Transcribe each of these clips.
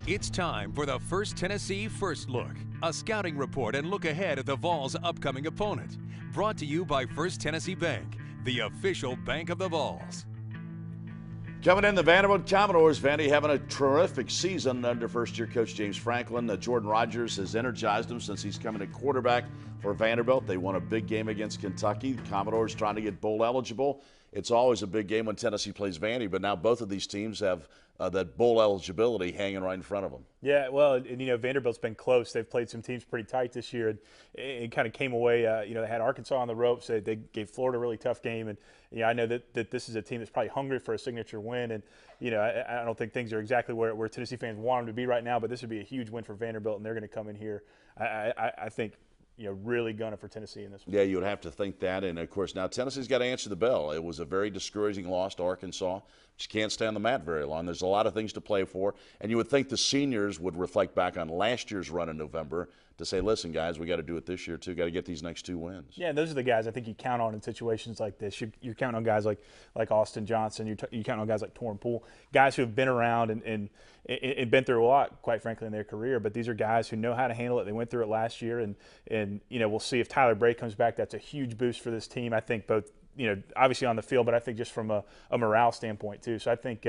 It's time for the First Tennessee First Look, a scouting report and look ahead at the Vols' upcoming opponent. Brought to you by First Tennessee Bank, the official bank of the Vols. Coming in, the Vanderbilt Commodores. Vandy having a terrific season under first-year coach James Franklin. Jordan Rogers has energized him since he's coming at quarterback for Vanderbilt. They won a big game against Kentucky. The Commodores trying to get bowl eligible. It's always a big game when Tennessee plays Vandy, but now both of these teams have that bowl eligibility hanging right in front of them. Yeah, well, and Vanderbilt's been close. They've played some teams pretty tight this year, and it kind of came away. They had Arkansas on the ropes. They gave Florida a really tough game, and I know that this is a team that's probably hungry for a signature win. And I don't think things are exactly where Tennessee fans want them to be right now, but this would be a huge win for Vanderbilt, and they're going to come in here. I think. Really gunning for Tennessee in this one. Yeah, you would have to think that. And, of course, now Tennessee's got to answer the bell. It was a very discouraging loss to Arkansas. Just can't stay on the mat very long. There's a lot of things to play for. And you would think the seniors would reflect back on last year's run in November to say, listen, guys, we got to do it this year, too. Got to get these next two wins. Yeah, those are the guys I think you count on in situations like this. You're counting on guys like Austin Johnson. You count on guys like Torrin Poole, guys who have been around and been through a lot, quite frankly, in their career. But these are guys who know how to handle it. They went through it last year, and we'll see if Tyler Bray comes back. That's a huge boost for this team. I think both, obviously on the field, but I think just from a morale standpoint too. So I think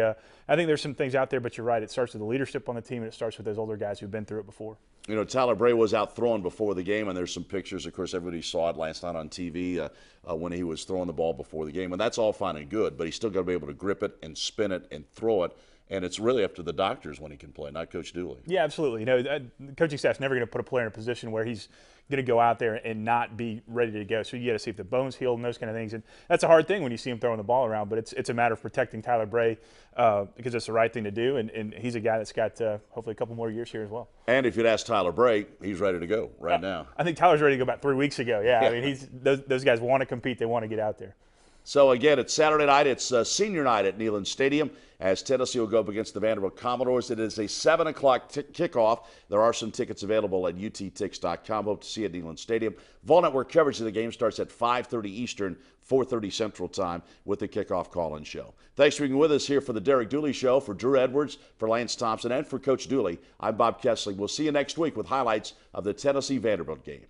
there's some things out there, but you're right. It starts with the leadership on the team, and it starts with those older guys who've been through it before. Tyler Bray was out throwing before the game, and there's some pictures. Of course, everybody saw it last night on TV when he was throwing the ball before the game, and that's all fine and good, but he's still got to be able to grip it and spin it and throw it. And it's really up to the doctors when he can play, not Coach Dooley. Yeah, absolutely. The coaching staff's never going to put a player in a position where he's going to go out there and not be ready to go. So you got to see if the bone's healed and those kind of things. And that's a hard thing when you see him throwing the ball around. But it's a matter of protecting Tyler Bray because it's the right thing to do. And he's a guy that's got hopefully a couple more years here as well. And if you'd ask Tyler Bray, he's ready to go right now. I think Tyler's ready to go about 3 weeks ago. Yeah, I mean, those guys want to compete. They want to get out there. So, again, it's Saturday night. It's senior night at Neyland Stadium as Tennessee will go up against the Vanderbilt Commodores. It is a 7 o'clock kickoff. There are some tickets available at uttix.com. Hope to see you at Neyland Stadium. Vol Network coverage of the game starts at 5:30 Eastern, 4:30 Central Time with the kickoff call-in show. Thanks for being with us here for the Derek Dooley Show. For Drew Edwards, for Lance Thompson, and for Coach Dooley, I'm Bob Kessling. We'll see you next week with highlights of the Tennessee-Vanderbilt game.